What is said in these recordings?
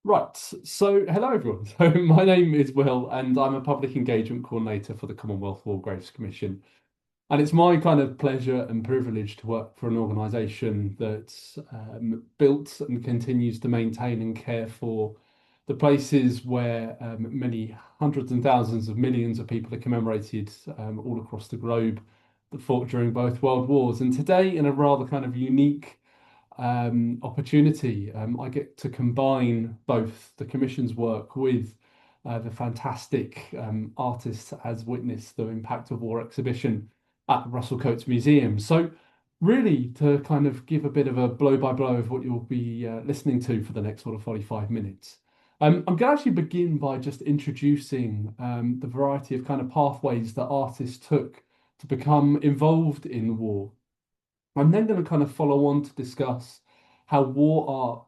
Right, so hello everyone. So my name is Will, and I'm a public engagement coordinator for the Commonwealth War Graves Commission. And it's my kind of pleasure and privilege to work for an organisation that's built and continues to maintain and care for the places where many hundreds and thousands of millions of people are commemorated all across the globe that fought during both World Wars. And today, in a rather kind of unique opportunity. I get to combine both the Commission's work with the fantastic artists as witness the Impact of War exhibition at the Russell-Cotes Museum. So really to kind of give a bit of a blow-by-blow of what you'll be listening to for the next sort of 45 minutes. I'm going to actually begin by just introducing the variety of kind of pathways that artists took to become involved in the war. I'm then going to kind of follow on to discuss how the war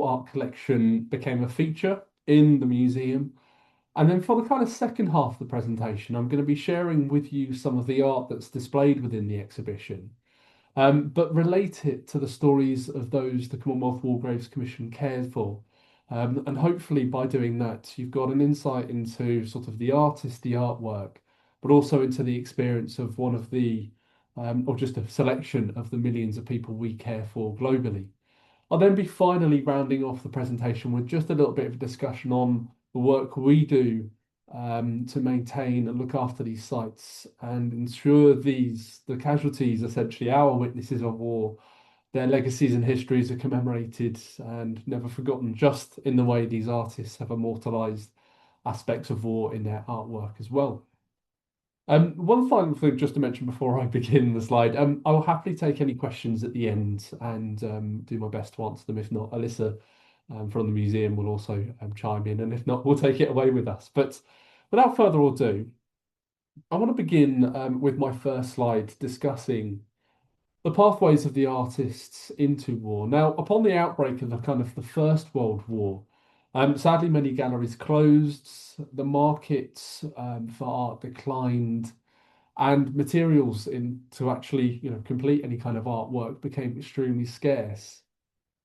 art collection became a feature in the museum. And then for the kind of second half of the presentation, I'm going to be sharing with you some of the art that's displayed within the exhibition, but relate it to the stories of those the Commonwealth War Graves Commission cared for. And hopefully by doing that, you've got an insight into sort of the artist, the artwork, but also into the experience of one of the or just a selection of the millions of people we care for globally. I'll then be finally rounding off the presentation with just a little bit of a discussion on the work we do to maintain and look after these sites and ensure the casualties, essentially our witnesses of war, their legacies and histories are commemorated and never forgotten, just in the way these artists have immortalised aspects of war in their artwork as well. One final thing just to mention before I begin the slide, I will happily take any questions at the end and do my best to answer them. If not, Alyssa from the museum will also chime in, and if not, we'll take it away with us. But without further ado, I want to begin with my first slide discussing the pathways of the artists into war. Now, upon the outbreak of the First World War, sadly, many galleries closed, the market for art declined, and materials to actually, complete any kind of artwork became extremely scarce.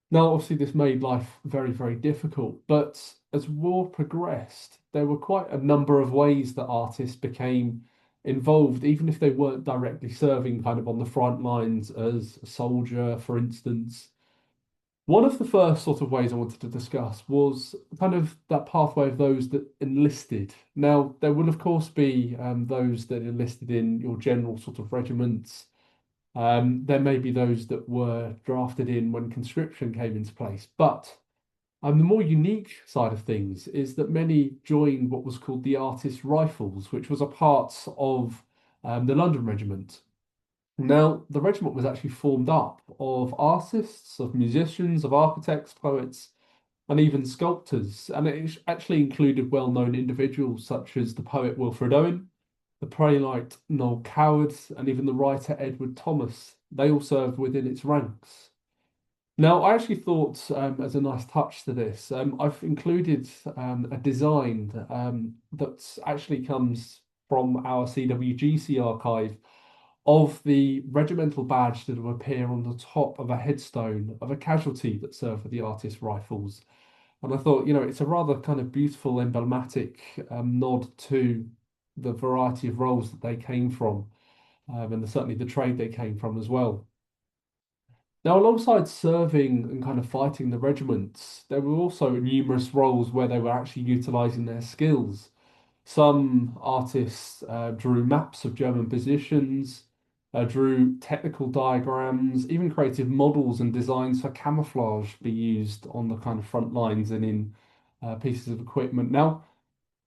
Now, obviously, this made life very, very difficult, but as war progressed, there were quite a number of ways that artists became involved, even if they weren't directly serving kind of on the front lines as a soldier, for instance. One of the first sort of ways I wanted to discuss was kind of that pathway of those that enlisted. Now, there will, of course, be those that enlisted in your general sort of regiments. There may be those that were drafted in when conscription came into place. But the more unique side of things is that many joined what was called the Artist Rifles, which was a part of the London Regiment. Now, the regiment was actually formed up of artists, of musicians, of architects, poets, and even sculptors. And it actually included well-known individuals such as the poet Wilfred Owen, the playwright Noel Coward, and even the writer Edward Thomas. They all served within its ranks. Now, I actually thought, as a nice touch to this, I've included a design that actually comes from our CWGC archive of the regimental badge that will appear on the top of a headstone of a casualty that served with the artist rifles. And I thought, it's a rather kind of beautiful, emblematic nod to the variety of roles that they came from, and certainly the trade they came from as well. Now, alongside serving and kind of fighting the regiments, there were also numerous roles where they were actually utilising their skills. Some artists drew maps of German positions, drew technical diagrams, even created models and designs for camouflage to be used on the kind of front lines and in pieces of equipment. Now,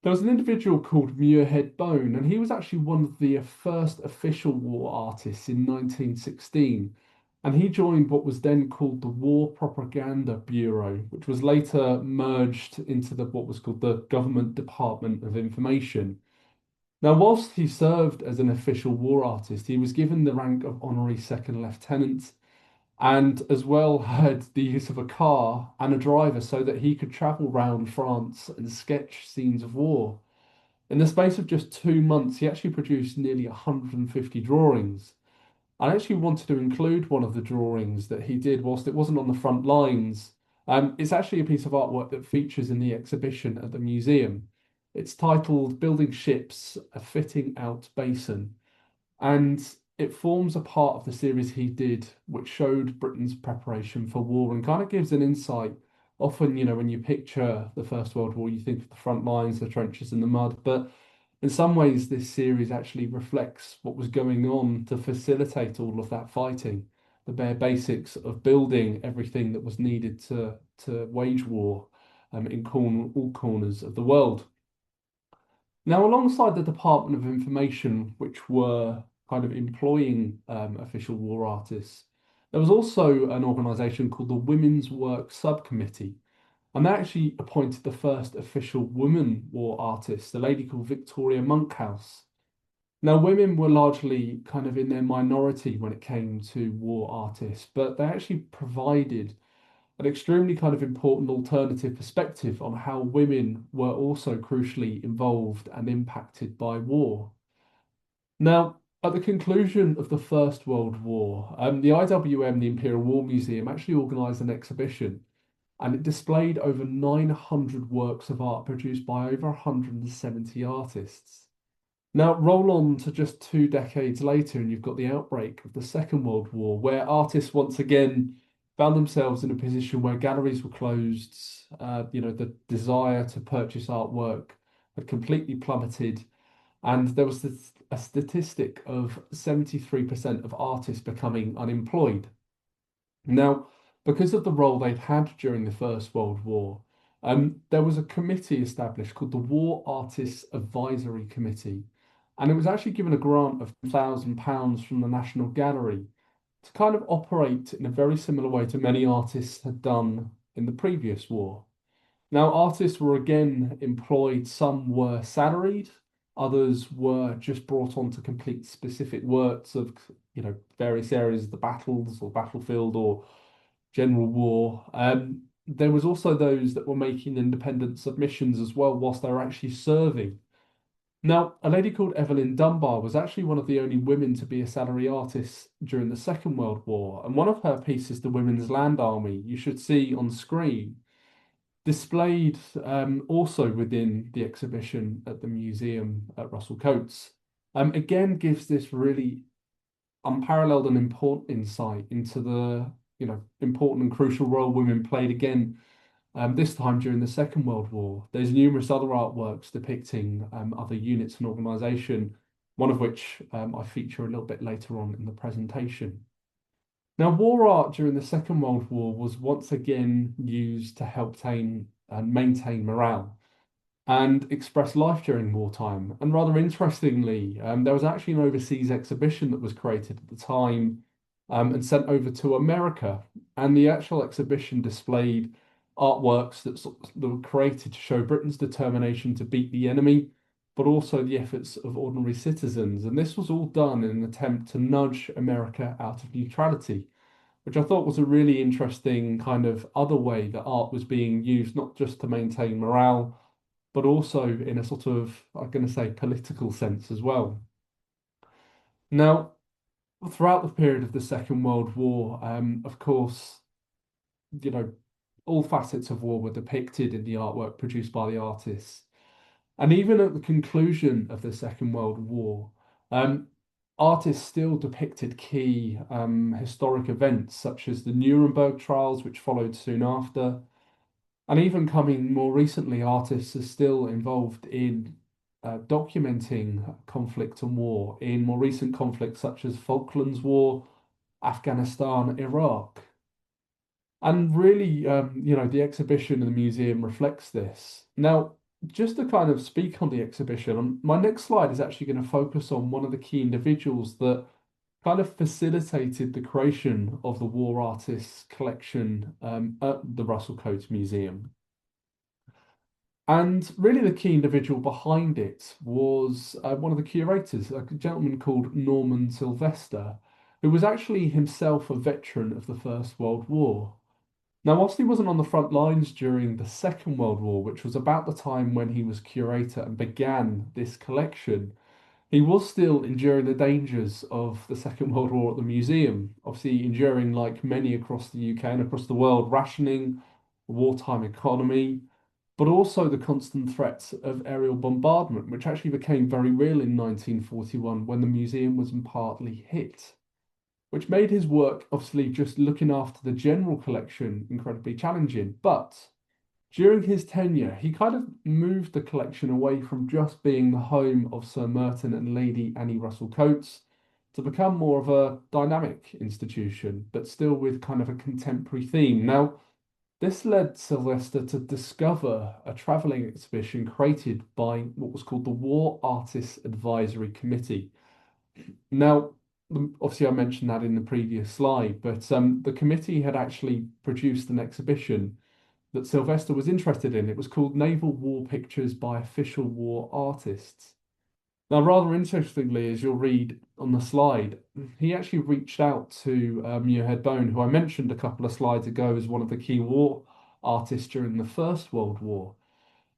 there was an individual called Muirhead Bone, and he was actually one of the first official war artists in 1916. And he joined what was then called the War Propaganda Bureau, which was later merged into what was called the Government Department of Information. Now, whilst he served as an official war artist, he was given the rank of honorary second lieutenant and as well had the use of a car and a driver so that he could travel round France and sketch scenes of war. In the space of just 2 months, he actually produced nearly 150 drawings. I actually wanted to include one of the drawings that he did whilst it wasn't on the front lines, It's actually a piece of artwork that features in the exhibition at the museum. It's titled Building Ships, a Fitting Out Basin, and it forms a part of the series he did, which showed Britain's preparation for war and kind of gives an insight. Often, when you picture the First World War, you think of the front lines, the trenches, and the mud, but in some ways, this series actually reflects what was going on to facilitate all of that fighting, the bare basics of building everything that was needed to wage war in all corners of the world. Now, alongside the Department of Information, which were kind of employing official war artists, there was also an organisation called the Women's Work Subcommittee, and they actually appointed the first official woman war artist, a lady called Victoria Monkhouse. Now, women were largely kind of in their minority when it came to war artists, but they actually provided an extremely kind of important alternative perspective on how women were also crucially involved and impacted by war. Now, at the conclusion of the First World War, the IWM, the Imperial War Museum, actually organised an exhibition, and it displayed over 900 works of art produced by over 170 artists. Now, roll on to just 2 decades later, and you've got the outbreak of the Second World War, where artists once again found themselves in a position where galleries were closed. The desire to purchase artwork had completely plummeted, and there was a statistic of 73% of artists becoming unemployed. Now, because of the role they'd had during the First World War, there was a committee established called the War Artists Advisory Committee, and it was actually given a grant of £1,000 from the National Gallery to kind of operate in a very similar way to many artists had done in the previous war. Now, artists were again employed, some were salaried, others were just brought on to complete specific works of, various areas of the battles or battlefield or general war. There was also those that were making independent submissions as well whilst they were actually serving. Now, a lady called Evelyn Dunbar was actually one of the only women to be a salary artist during the Second World War, and one of her pieces, The Women's Land Army, you should see on screen, displayed also within the exhibition at the museum at Russell-Cotes, again gives this really unparalleled and important insight into the important and crucial role women played again this time during the Second World War. There's numerous other artworks depicting other units and organisation, one of which I feature a little bit later on in the presentation. Now, war art during the Second World War was once again used to help maintain morale and express life during wartime. And rather interestingly, there was actually an overseas exhibition that was created at the time and sent over to America. And the actual exhibition displayed artworks that were created to show Britain's determination to beat the enemy, but also the efforts of ordinary citizens. And this was all done in an attempt to nudge America out of neutrality, which I thought was a really interesting kind of other way that art was being used, not just to maintain morale, but also in a sort of, I'm going to say, political sense as well. Now, throughout the period of the Second World War, of course, all facets of war were depicted in the artwork produced by the artists. And even at the conclusion of the Second World War, artists still depicted key historic events such as the Nuremberg trials, which followed soon after. And even coming more recently, artists are still involved in documenting conflict and war in more recent conflicts such as Falklands War, Afghanistan, Iraq. And really, the exhibition in the museum reflects this. Now, just to kind of speak on the exhibition, my next slide is actually going to focus on one of the key individuals that kind of facilitated the creation of the War Artists collection at the Russell-Cotes Museum. And really the key individual behind it was one of the curators, a gentleman called Norman Sylvester, who was actually himself a veteran of the First World War. Now, whilst he wasn't on the front lines during the Second World War, which was about the time when he was curator and began this collection, he was still enduring the dangers of the Second World War at the museum, obviously enduring, like many across the UK and across the world, rationing, wartime economy, but also the constant threats of aerial bombardment, which actually became very real in 1941 when the museum was partly hit, which made his work, obviously, just looking after the general collection incredibly challenging. But during his tenure, he kind of moved the collection away from just being the home of Sir Merton and Lady Annie Russell-Cotes to become more of a dynamic institution, but still with kind of a contemporary theme. Now, this led Sylvester to discover a travelling exhibition created by what was called the War Artists Advisory Committee. Now, obviously, I mentioned that in the previous slide, but the committee had actually produced an exhibition that Sylvester was interested in. It was called Naval War Pictures by Official War Artists. Now, rather interestingly, as you'll read on the slide, he actually reached out to Muirhead Bone, who I mentioned a couple of slides ago as one of the key war artists during the First World War.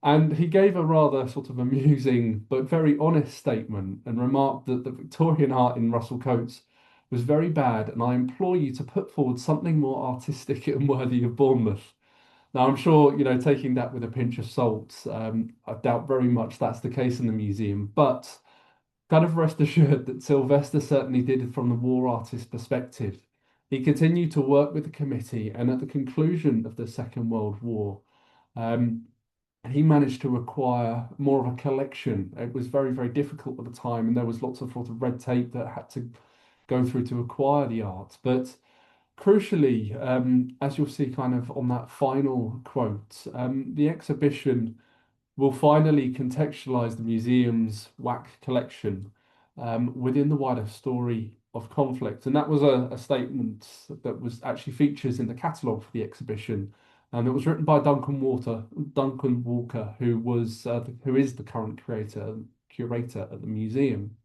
And he gave a rather sort of amusing but very honest statement and remarked that the Victorian art in Russell-Cotes was very bad, and I implore you to put forward something more artistic and worthy of Bournemouth. Now, I'm sure, taking that with a pinch of salt, I doubt very much that's the case in the museum, but kind of rest assured that Sylvester certainly did it from the war artist perspective. He continued to work with the committee, and at the conclusion of the Second World War, um, he managed to acquire more of a collection. It was very, very difficult at the time, and there was lots of sort of red tape that had to go through to acquire the art. But crucially, as you'll see kind of on that final quote, the exhibition will finally contextualize the museum's WAC collection within the wider story of conflict. And that was a statement that was actually features in the catalogue for the exhibition. And it was written by Duncan Walker, who is the current curator at the museum.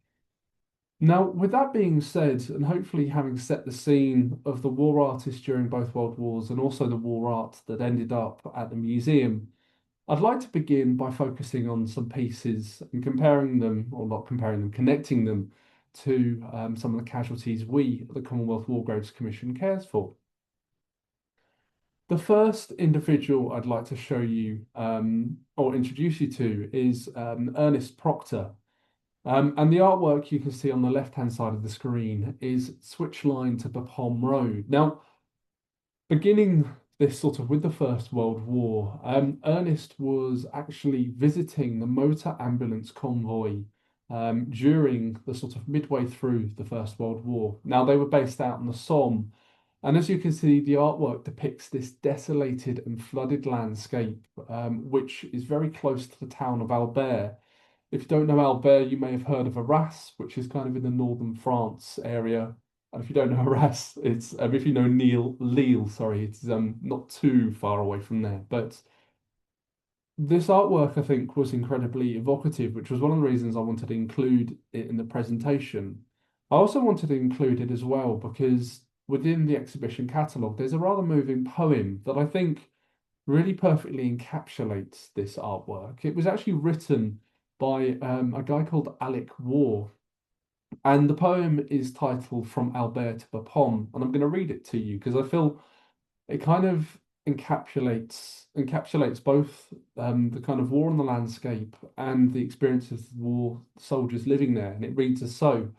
Now, with that being said, and hopefully having set the scene of the war artists during both World Wars and also the war art that ended up at the museum, I'd like to begin by focusing on some pieces and comparing them, or not comparing them, connecting them to some of the casualties we, the Commonwealth War Graves Commission, cares for. The first individual I'd like to show you or introduce you to is Ernest Proctor. And the artwork you can see on the left-hand side of the screen is Switch Line to Bapaume Road. Now, beginning this sort of with the First World War, Ernest was actually visiting the motor ambulance convoy during the sort of midway through the First World War. Now, they were based out in the Somme, and as you can see, the artwork depicts this desolated and flooded landscape, which is very close to the town of Albert. If you don't know Albert, you may have heard of Arras, which is kind of in the northern France area. And if you don't know Arras, it's if you know Lille, sorry, it's not too far away from there. But this artwork, I think, was incredibly evocative, which was one of the reasons I wanted to include it in the presentation. I also wanted to include it as well because within the exhibition catalogue, there's a rather moving poem that I think really perfectly encapsulates this artwork. It was actually written by a guy called Alec Waugh, and the poem is titled From Albert to Bapaume, and I'm going to read it to you because I feel it kind of encapsulates both the kind of war on the landscape and the experience of the war soldiers living there. And it reads as so: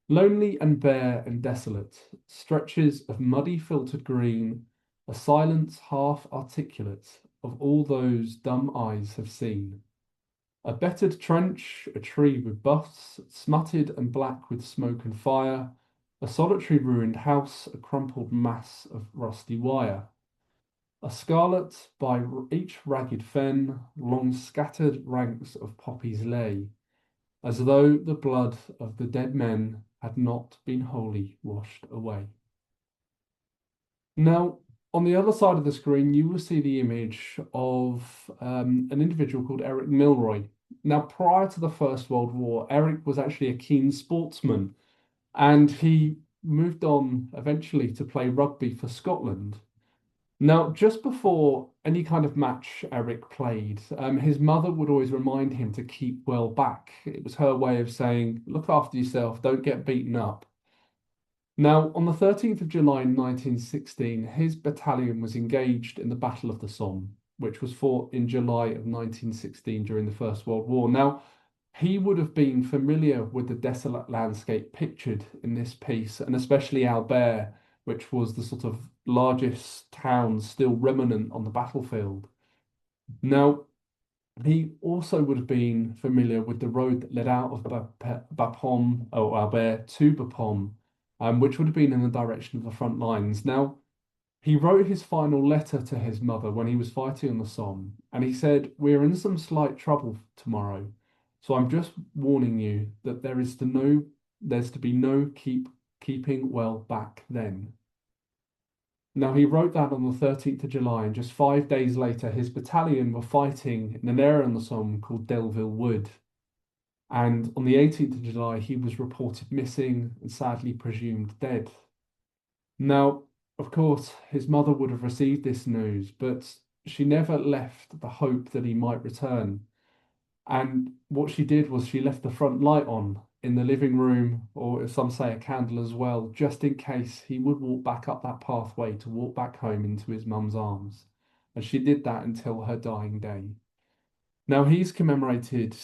lonely and bare and desolate, stretches of muddy filtered green, a silence half articulate of all those dumb eyes have seen. A bettered trench, a tree with buffs, smutted and black with smoke and fire, a solitary ruined house, a crumpled mass of rusty wire. A scarlet by each ragged fen, long scattered ranks of poppies lay, as though the blood of the dead men had not been wholly washed away. Now, on the other side of the screen, you will see the image of an individual called Eric Milroy. Now, prior to the First World War, Eric was actually a keen sportsman, and he moved on eventually to play rugby for Scotland. Now, just before any kind of match Eric played, his mother would always remind him to keep well back. It was her way of saying, look after yourself, don't get beaten up. Now, on the 13th of July 1916, his battalion was engaged in the Battle of the Somme, which was fought in July of 1916 during the First World War. Now, he would have been familiar with the desolate landscape pictured in this piece, and especially Albert, which was the sort of largest town still remnant on the battlefield. Now, he also would have been familiar with the road that led out of Bapaume, or Albert, to Bapaume, which would have been in the direction of the front lines. Now, he wrote his final letter to his mother when he was fighting on the Somme, and he said, "We're in some slight trouble tomorrow, so I'm just warning you that there's to be no keeping well back then." Now, he wrote that on the 13th of July, and just 5 days later, his battalion were fighting in an area on the Somme called Delville Wood. And on the 18th of July, he was reported missing and sadly presumed dead. Now, of course, his mother would have received this news, but she never left the hope that he might return. And what she did was she left the front light on in the living room, or as some say, a candle as well, just in case he would walk back up that pathway to walk back home into his mum's arms. And she did that until her dying day. Now he's commemorated,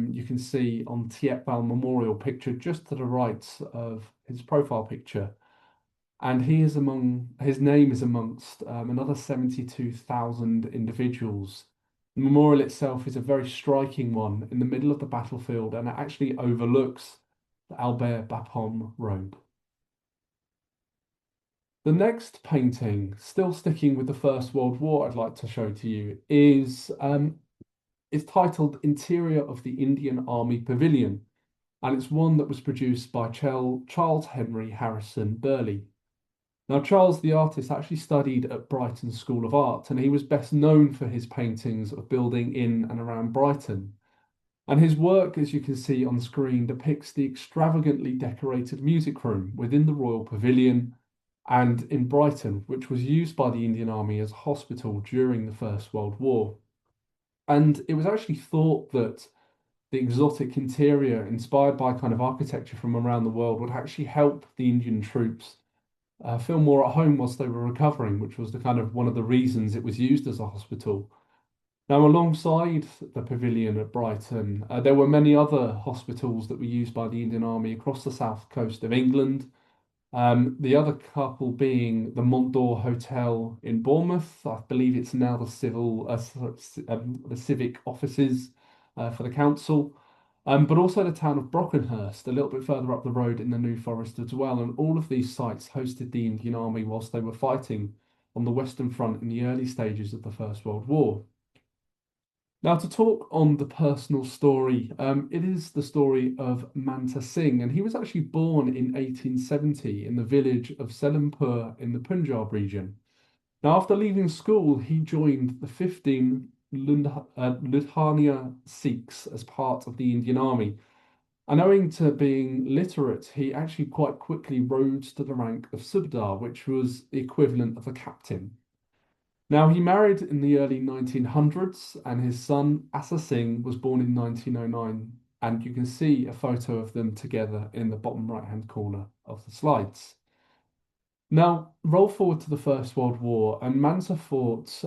you can see on Thiepval Memorial picture just to the right of his profile picture. And his name is amongst another 72,000 individuals. The memorial itself is a very striking one in the middle of the battlefield, and it actually overlooks the Albert Bapaume Road. The next painting, still sticking with the First World War, I'd like to show to you is titled Interior of the Indian Army Pavilion, and it's one that was produced by Charles Henry Harrison Burley. Now, Charles the artist actually studied at Brighton School of Art, and he was best known for his paintings of building in and around Brighton. And his work, as you can see on screen, depicts the extravagantly decorated music room within the Royal Pavilion and in Brighton, which was used by the Indian Army as a hospital during the First World War. And it was actually thought that the exotic interior, inspired by kind of architecture from around the world, would actually help the Indian troops feel more at home whilst they were recovering, which was the kind of one of the reasons it was used as a hospital. Now, alongside the pavilion at Brighton, there were many other hospitals that were used by the Indian Army across the south coast of England. The other couple being the Mont d'Or Hotel in Bournemouth. I believe it's now the civic offices for the council. But also the town of Brockenhurst, a little bit further up the road in the New Forest as well. And all of these sites hosted the Indian Army whilst they were fighting on the Western Front in the early stages of the First World War. Now, to talk on the personal story, it is the story of Manta Singh, and he was actually born in 1870 in the village of Selampur in the Punjab region. Now, after leaving school, he joined the 15 Ludhiana Sikhs as part of the Indian Army. And owing to being literate, he actually quite quickly rose to the rank of Subdar, which was the equivalent of a captain. Now, he married in the early 1900s, and his son, Asa Singh, was born in 1909. And you can see a photo of them together in the bottom right-hand corner of the slides. Now, roll forward to the First World War, and Manta fought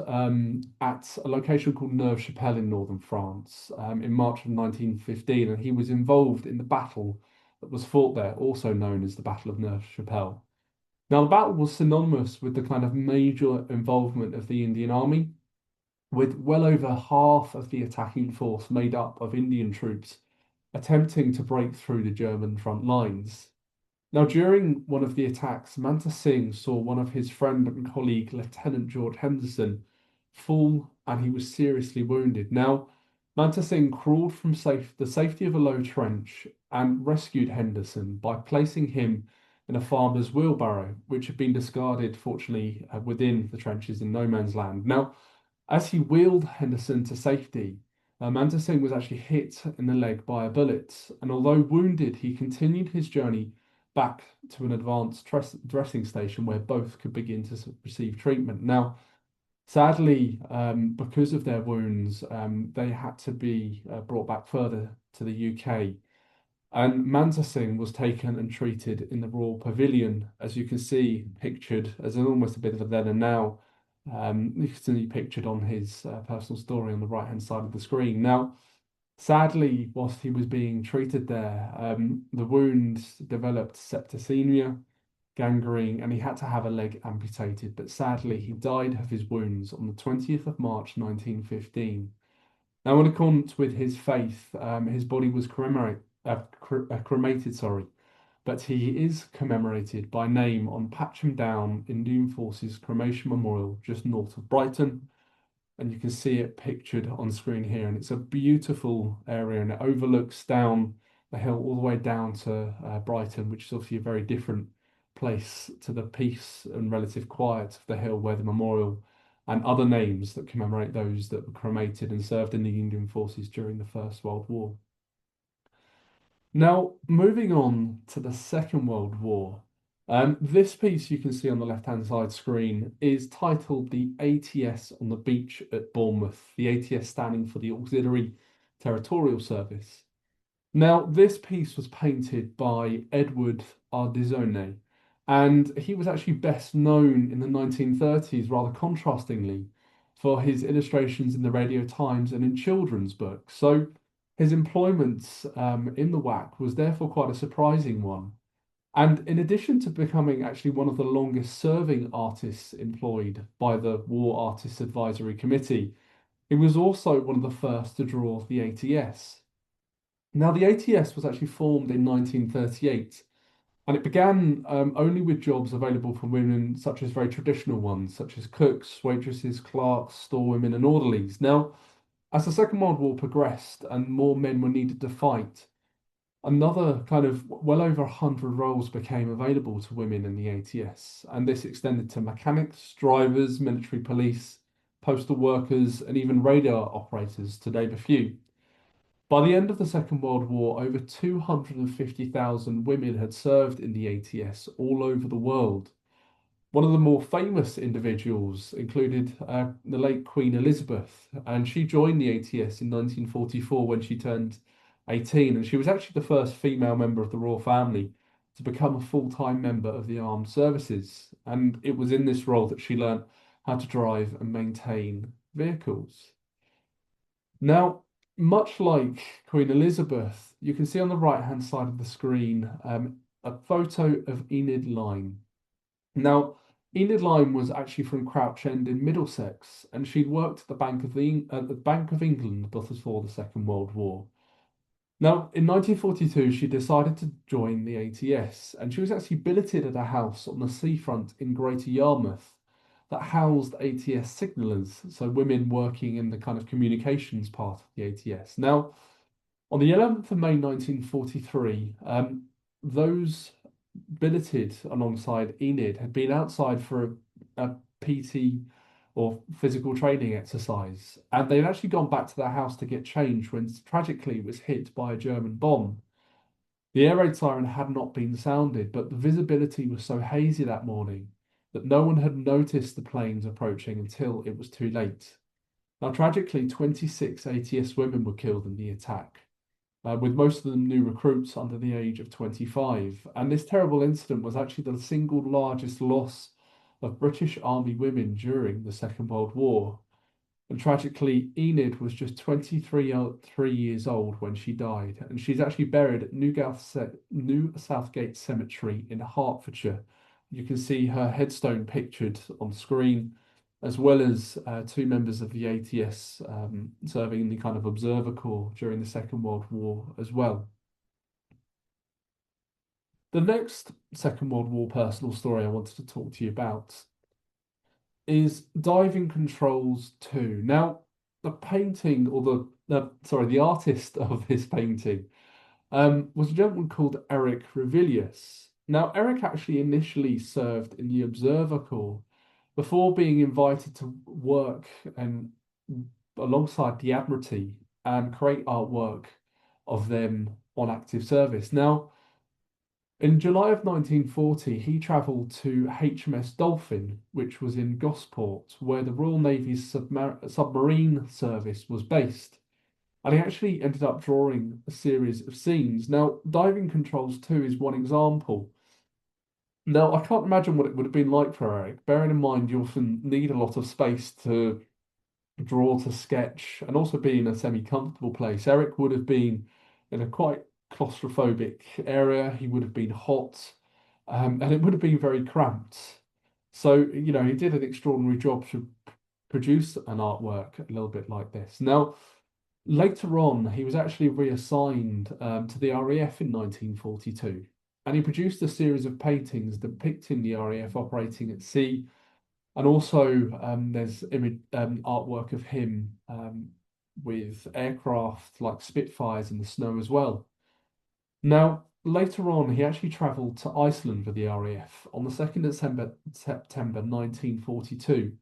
at a location called Neuve-Chapelle in northern France in March of 1915, and he was involved in the battle that was fought there, also known as the Battle of Neuve-Chapelle. Now, the battle was synonymous with the kind of major involvement of the Indian Army, with well over half of the attacking force made up of Indian troops attempting to break through the German front lines. Now, during one of the attacks, Manta Singh saw one of his friend and colleague, Lieutenant George Henderson, fall, and he was seriously wounded. Now, Manta Singh crawled from the safety of a low trench and rescued Henderson by placing him in a farmer's wheelbarrow, which had been discarded, fortunately, within the trenches in no man's land. Now, as he wheeled Henderson to safety, Manta Singh was actually hit in the leg by a bullet, and although wounded, he continued his journey back to an advanced dressing station where both could begin to receive treatment. Now, sadly, because of their wounds, they had to be brought back further to the UK. And Mansa Singh was taken and treated in the Royal Pavilion, as you can see pictured as an almost a bit of a then and now. You can see pictured on his personal story on the right-hand side of the screen. Now, sadly, whilst he was being treated there, the wound developed septicemia, gangrene, and he had to have a leg amputated. But sadly, he died of his wounds on the 20th of March, 1915. Now, in accordance with his faith, his body was cremated, sorry, but he is commemorated by name on Patcham Down Indian Forces Cremation Memorial just north of Brighton. And you can see it pictured on screen here. And it's a beautiful area and it overlooks down the hill all the way down to Brighton, which is obviously a very different place to the peace and relative quiet of the hill where the memorial and other names that commemorate those that were cremated and served in the Indian forces during the First World War. Now, moving on to the Second World War, this piece you can see on the left-hand side screen is titled The ATS on the Beach at Bournemouth, the ATS standing for the Auxiliary Territorial Service. Now, this piece was painted by Edward Ardizone, and he was actually best known in the 1930s, rather contrastingly, for his illustrations in the Radio Times and in children's books. So his employment in the WAC was therefore quite a surprising one. And in addition to becoming actually one of the longest serving artists employed by the War Artists Advisory Committee, he was also one of the first to draw the ATS. Now, the ATS was actually formed in 1938, and it began only with jobs available for women, such as very traditional ones, such as cooks, waitresses, clerks, storewomen, and orderlies. Now, as the Second World War progressed and more men were needed to fight, another kind of well over 100 roles became available to women in the ATS, and this extended to mechanics, drivers, military police, postal workers, and even radar operators, to name a few. By the end of the Second World War, over 250,000 women had served in the ATS all over the world. One of the more famous individuals included the late Queen Elizabeth, and she joined the ATS in 1944 when she turned 18, and she was actually the first female member of the royal family to become a full-time member of the armed services. And it was in this role that she learnt how to drive and maintain vehicles. Now, much like Queen Elizabeth, you can see on the right-hand side of the screen a photo of Enid Lyne. Now, Enid Lyne was actually from Crouch End in Middlesex, and she'd worked at the Bank of England before the Second World War. Now, in 1942, she decided to join the ATS, and she was actually billeted at a house on the seafront in Greater Yarmouth that housed ATS signallers, so women working in the kind of communications part of the ATS. Now, on the 11th of May 1943, those billeted alongside Enid had been outside for a PT or physical training exercise, and they'd actually gone back to their house to get changed when tragically it was hit by a German bomb. The air raid siren had not been sounded, but the visibility was so hazy that morning that no one had noticed the planes approaching until it was too late. Now, tragically, 26 ATS women were killed in the attack, with most of them new recruits under the age of 25. And this terrible incident was actually the single largest loss of British Army women during the Second World War. And tragically, Enid was just 23 years old when she died, and she's actually buried at New Southgate Cemetery in Hertfordshire. You can see her headstone pictured on screen, as well as two members of the ATS serving in the kind of observer corps during the Second World War as well. The next Second World War personal story I wanted to talk to you about is Diving Controls 2. Now, the painting, or the artist of this painting was a gentleman called Eric Revilius. Now, Eric actually initially served in the Observer Corps before being invited to work and alongside the Admiralty and create artwork of them on active service. Now, in July of 1940, he travelled to HMS Dolphin, which was in Gosport, where the Royal Navy's submarine service was based. And he actually ended up drawing a series of scenes. Now, diving controls too is one example. Now, I can't imagine what it would have been like for Eric, bearing in mind you often need a lot of space to draw, to sketch, and also be in a semi-comfortable place. Eric would have been in a quite claustrophobic area. He would have been hot, and it would have been very cramped. So, he did an extraordinary job to produce an artwork a little bit like this. Now, later on, he was actually reassigned to the RAF in 1942, and he produced a series of paintings depicting the RAF operating at sea. And also, there's image artwork of him with aircraft like Spitfires in the snow as well. Now, later on, he actually travelled to Iceland with the RAF on the 2nd of September 1942,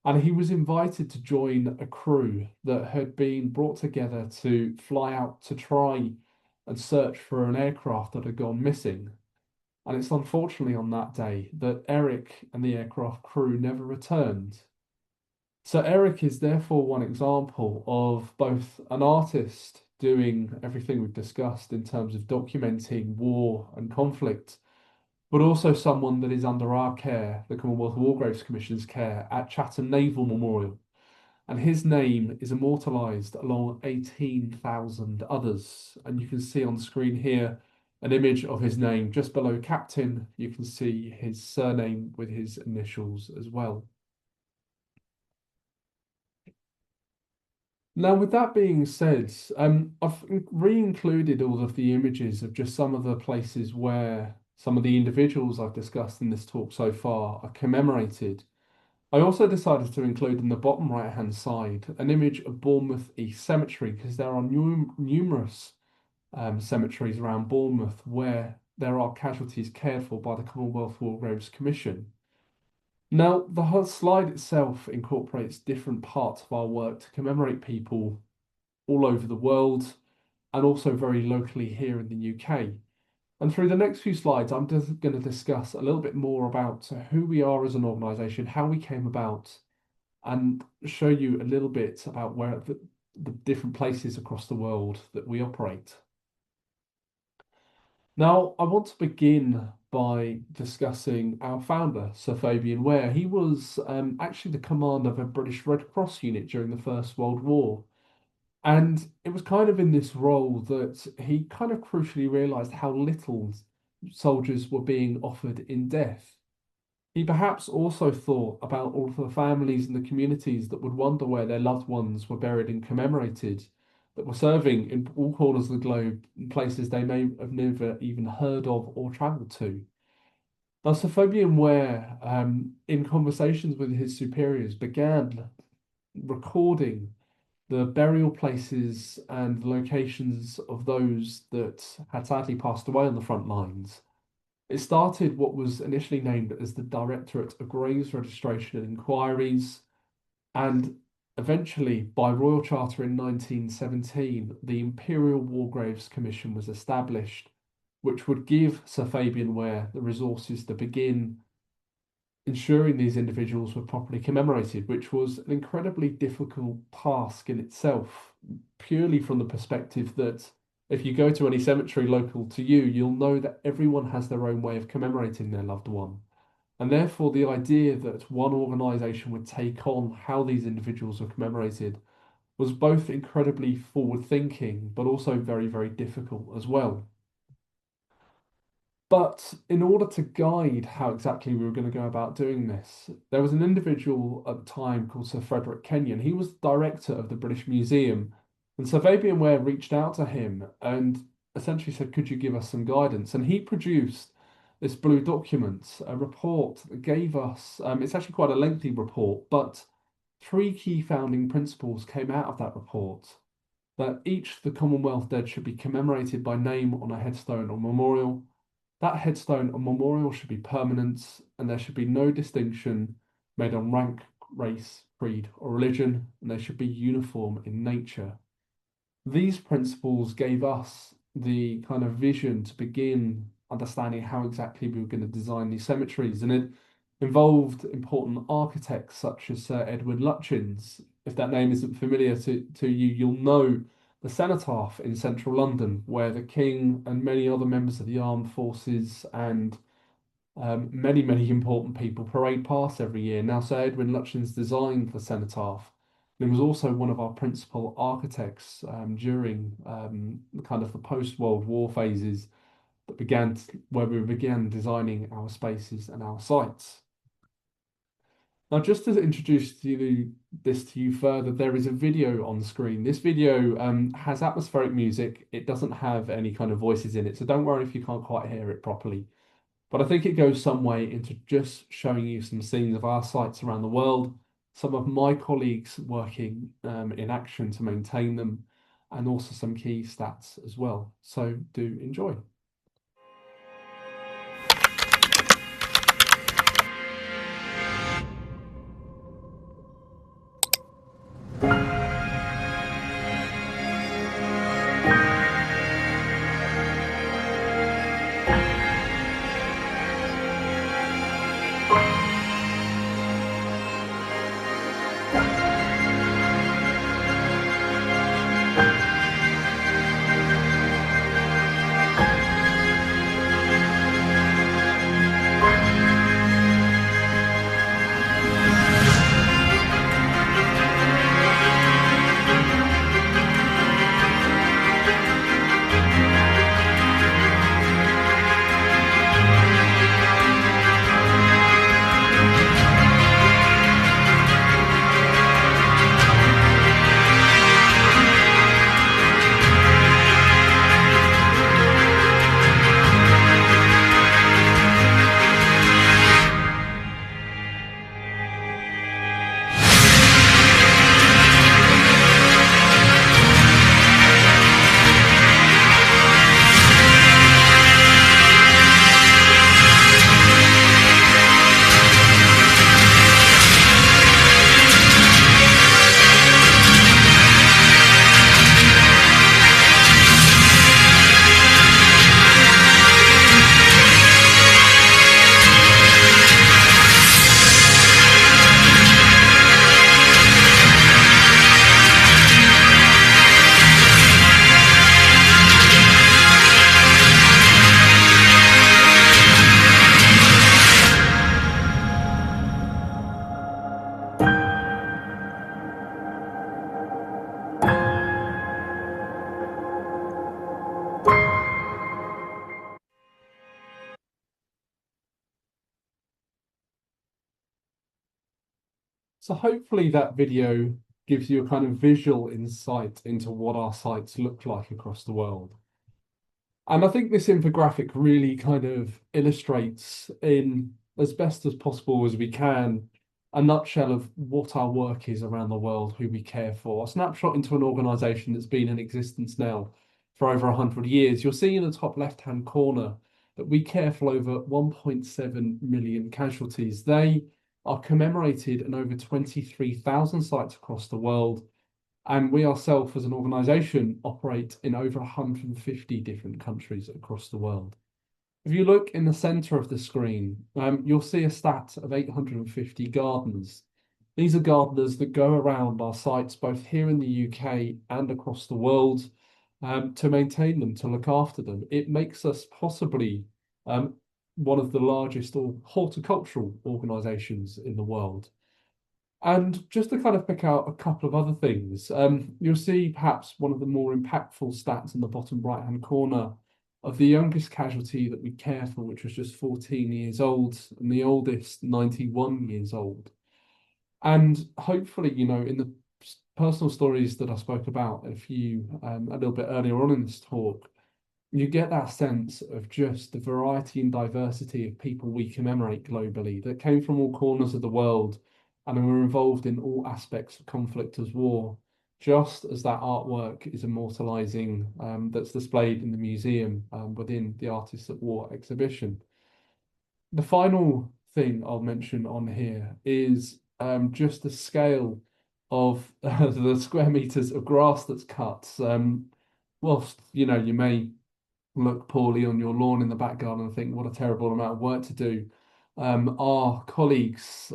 and he was invited to join a crew that had been brought together to fly out to try and search for an aircraft that had gone missing. And it's unfortunately on that day that Eric and the aircraft crew never returned. So Eric is therefore one example of both an artist doing everything we've discussed in terms of documenting war and conflict, but also someone that is under our care, the Commonwealth War Graves Commission's care, at Chatham Naval Memorial. And his name is immortalised along 18,000 others. And you can see on the screen here an image of his name just below Captain. You can see his surname with his initials as well. Now, with that being said, I've re-included all of the images of just some of the places where some of the individuals I've discussed in this talk so far are commemorated. I also decided to include in the bottom right-hand side an image of Bournemouth East Cemetery because there are numerous cemeteries around Bournemouth where there are casualties cared for by the Commonwealth War Graves Commission. Now, the whole slide itself incorporates different parts of our work to commemorate people all over the world and also very locally here in the UK. And through the next few slides, I'm just going to discuss a little bit more about who we are as an organisation, how we came about, and show you a little bit about where the different places across the world that we operate. Now, I want to begin by discussing our founder, Sir Fabian Ware. He was actually the commander of a British Red Cross unit during the First World War. And it was kind of in this role that he kind of crucially realised how little soldiers were being offered in death. He perhaps also thought about all of the families and the communities that would wonder where their loved ones were buried and commemorated, that were serving in all corners of the globe, in places they may have never even heard of or travelled to. Now, Sir Fabian Ware, in conversations with his superiors, began recording the burial places and locations of those that had sadly passed away on the front lines. It started what was initially named as the Directorate of Graves Registration and Inquiries, and eventually, by Royal Charter in 1917, the Imperial War Graves Commission was established, which would give Sir Fabian Ware the resources to begin ensuring these individuals were properly commemorated, which was an incredibly difficult task in itself, purely from the perspective that if you go to any cemetery local to you, you'll know that everyone has their own way of commemorating their loved one. And therefore, the idea that one organisation would take on how these individuals were commemorated was both incredibly forward-thinking, but also very, very difficult as well. But in order to guide how exactly we were going to go about doing this, there was an individual at the time called Sir Frederick Kenyon. He was the director of the British Museum, and Sir Fabian Ware reached out to him and essentially said, "Could you give us some guidance?" And he produced this blue document, a report that gave us, it's actually quite a lengthy report, but three key founding principles came out of that report. That each of the Commonwealth dead should be commemorated by name on a headstone or memorial. That headstone or memorial should be permanent, and there should be no distinction made on rank, race, creed, or religion, and they should be uniform in nature. These principles gave us the kind of vision to begin understanding how exactly we were going to design these cemeteries, and it involved important architects such as Sir Edward Lutyens. If that name isn't familiar to you, you'll know the Cenotaph in central London, where the King and many other members of the armed forces and many important people parade past every year. Now, Sir Edwin Lutyens designed the Cenotaph. He was also one of our principal architects during kind of the post-World War phases that began where we began designing our spaces and our sites. Now, just to introduce this to you further, there is a video on the screen. This video has atmospheric music. It doesn't have any kind of voices in it, so don't worry if you can't quite hear it properly. But I think it goes some way into just showing you some scenes of our sites around the world, some of my colleagues working in action to maintain them, and also some key stats as well. So do enjoy. So hopefully that video gives you a kind of visual insight into what our sites look like across the world. And I think this infographic really kind of illustrates in as best as possible as we can a nutshell of what our work is around the world, who we care for. A snapshot into an organisation that's been in existence now for over 100 years. You'll see in the top left-hand corner that we care for over 1.7 million casualties. They are commemorated in over 23,000 sites across the world. And we ourselves as an organisation operate in over 150 different countries across the world. If you look in the centre of the screen, you'll see a stat of 850 gardeners. These are gardeners that go around our sites, both here in the UK and across the world, to maintain them, to look after them. It makes us possibly one of the largest horticultural organisations in the world. And just to kind of pick out a couple of other things, you'll see perhaps one of the more impactful stats in the bottom right-hand corner of the youngest casualty that we care for, which was just 14 years old, and the oldest 91 years old. And hopefully, you know, in the personal stories that I spoke about a little bit earlier on in this talk, you get that sense of just the variety and diversity of people we commemorate globally that came from all corners of the world and were involved in all aspects of conflict as war, just as that artwork is immortalising that's displayed in the museum within the Artists at War exhibition. The final thing I'll mention on here is just the scale of the square meters of grass that's cut. Whilst, you know, you may look poorly on your lawn in the back garden and think, what a terrible amount of work to do. Our colleagues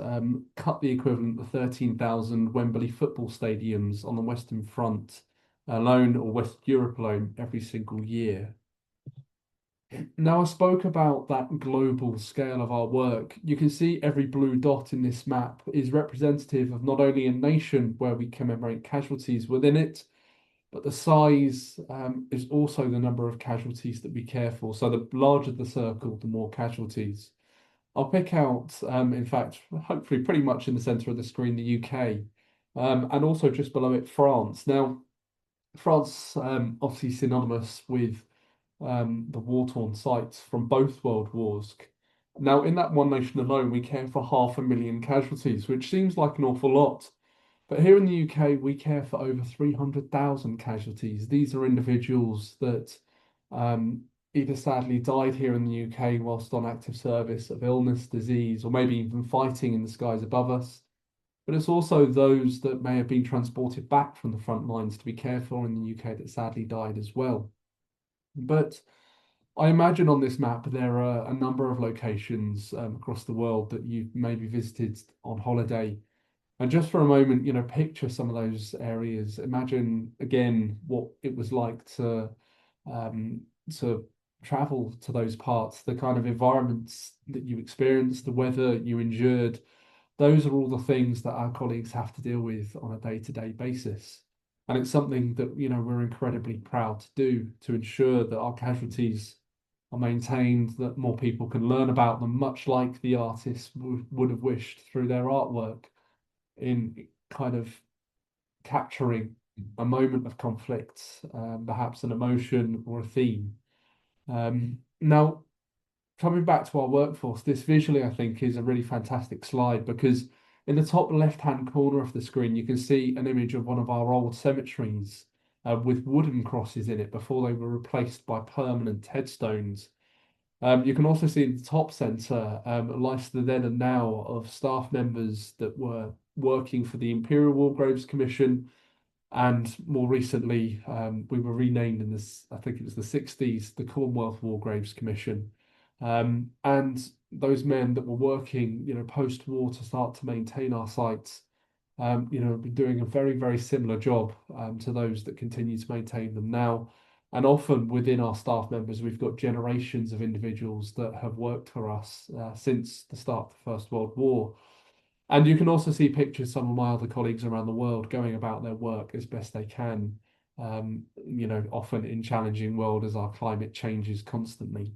cut the equivalent of 13,000 Wembley football stadiums on the Western Front alone, or West Europe alone, every single year. Now, I spoke about that global scale of our work. You can see every blue dot in this map is representative of not only a nation where we commemorate casualties within it, but the size is also the number of casualties that we care for. So the larger the circle, the more casualties. I'll pick out, in fact, hopefully pretty much in the centre of the screen, the UK, and also just below it, France. Now, France, obviously synonymous with the war-torn sites from both world wars. Now, in that one nation alone, we care for 500,000 casualties, which seems like an awful lot. But here in the UK, we care for over 300,000 casualties. These are individuals that either sadly died here in the UK whilst on active service of illness, disease, or maybe even fighting in the skies above us. But it's also those that may have been transported back from the front lines to be cared for in the UK that sadly died as well. But I imagine on this map there are a number of locations across the world that you've maybe visited on holiday. And just for a moment, picture some of those areas. Imagine again what it was like um, to travel to those parts, the kind of environments that you experienced, the weather you endured. Those are all the things that our colleagues have to deal with on a day-to-day basis. And it's something that, we're incredibly proud to do to ensure that our casualties are maintained, that more people can learn about them, much like the artists would have wished through their artwork in kind of capturing a moment of conflict, perhaps an emotion or a theme. Now, coming back to our workforce, this visually, I think, is a really fantastic slide because in the top left-hand corner of the screen, you can see an image of one of our old cemeteries with wooden crosses in it before they were replaced by permanent headstones. You can also see in the top centre lists the then and now of staff members that were working for the Imperial War Graves Commission, and more recently we were renamed in this, I think it was the 60s, the Commonwealth War Graves Commission. And those men that were working, post-war to start to maintain our sites, been doing a very, very similar job to those that continue to maintain them now. And often within our staff members, we've got generations of individuals that have worked for us since the start of the First World War. And you can also see pictures of some of my other colleagues around the world going about their work as best they can, often in challenging world as our climate changes constantly.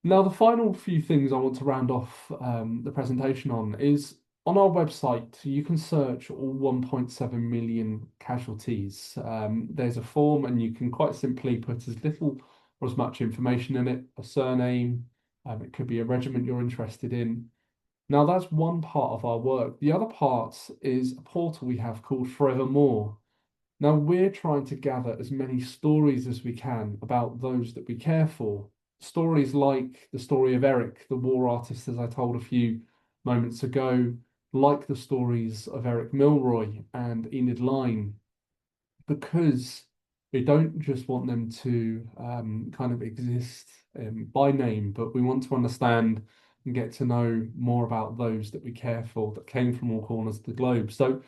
Now, the final few things I want to round off the presentation on is on our website, you can search all 1.7 million casualties. There's a form and you can quite simply put as little or as much information in it, a surname, it could be a regiment you're interested in. Now, that's one part of our work. The other part is a portal we have called Forevermore. Now, we're trying to gather as many stories as we can about those that we care for. Stories like the story of Eric, the war artist, as I told a few moments ago, like the stories of Eric Milroy and Enid Line, because we don't just want them to kind of exist by name, but we want to understand and get to know more about those that we care for that came from all corners of the globe. So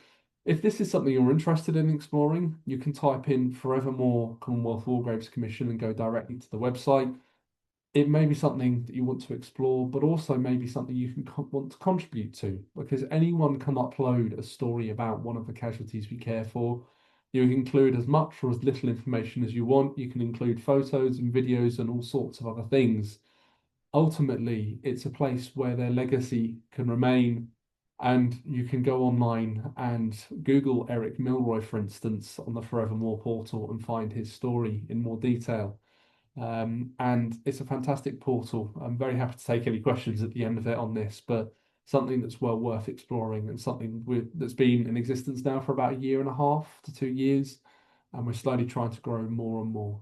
if this is something you're interested in exploring, you can type in Forevermore Commonwealth War Graves Commission and go directly to the website. It may be something that you want to explore, but also maybe something you can want to contribute to, because anyone can upload a story about one of the casualties we care for. You can include as much or as little information as you want. You can include photos and videos and all sorts of other things. Ultimately, it's a place where their legacy can remain, and you can go online and Google Eric Milroy, for instance, on the Forevermore portal and find his story in more detail. And it's a fantastic portal. I'm very happy to take any questions at the end of it on this, but something that's well worth exploring and something that's been in existence now for about 1.5 to 2 years, and we're slowly trying to grow more and more.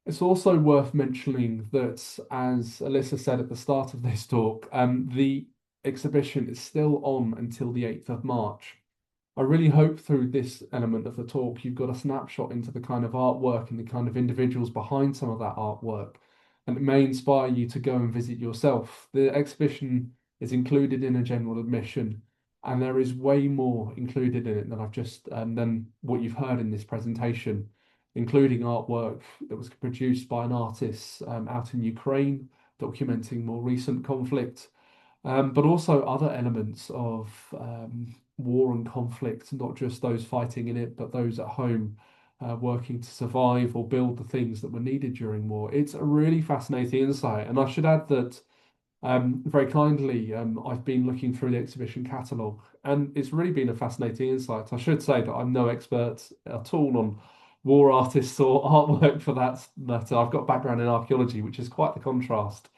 It's also worth mentioning that, as Alyssa said at the start of this talk, the exhibition is still on until the 8th of March. I really hope through this element of the talk, you've got a snapshot into the kind of artwork and the kind of individuals behind some of that artwork, and it may inspire you to go and visit yourself. The exhibition is included in a general admission, And there is way more included in it than I've just than what you've heard in this presentation, including artwork that was produced by an artist out in Ukraine, documenting more recent conflict, but also other elements of war and conflict, not just those fighting in it, but those at home working to survive or build the things that were needed during war. It's a really fascinating insight. And I should add that very kindly, I've been looking through the exhibition catalogue, and it's really been a fascinating insight. I should say that I'm no expert at all on war artists or artwork for that matter. I've got background in archaeology, which is quite the contrast.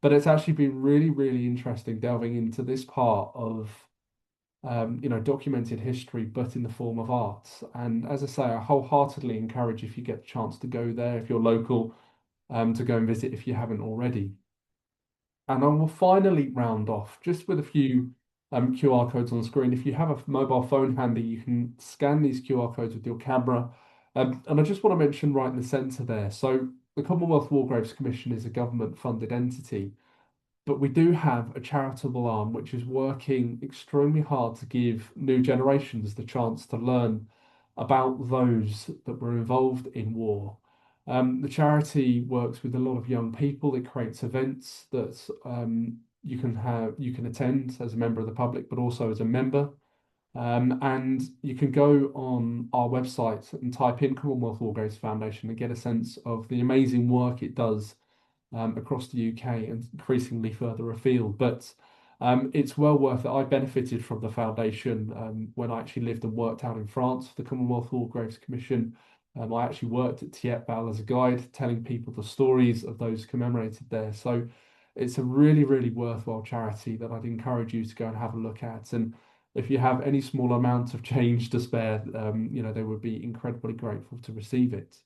But it's actually been really, really interesting delving into this part of documented history, but in the form of art. And as I say, I wholeheartedly encourage if you get the chance to go there, if you're local, to go and visit if you haven't already. And I will finally round off just with a few QR codes on the screen. If you have a mobile phone handy, you can scan these QR codes with your camera. And I just want to mention right in the centre there. So the Commonwealth War Graves Commission is a government-funded entity, but we do have a charitable arm which is working extremely hard to give new generations the chance to learn about those that were involved in war. The charity works with a lot of young people. It creates events that you can attend as a member of the public, but also as a member. And you can go on our website and type in Commonwealth War Graves Foundation and get a sense of the amazing work it does across the UK and increasingly further afield. But it's well worth it. I benefited from the foundation when I actually lived and worked out in France for the Commonwealth War Graves Commission. I actually worked at Thiepval as a guide, telling people the stories of those commemorated there. So it's a really, really worthwhile charity that I'd encourage you to go and have a look at. And if you have any small amount of change to spare, they would be incredibly grateful to receive it.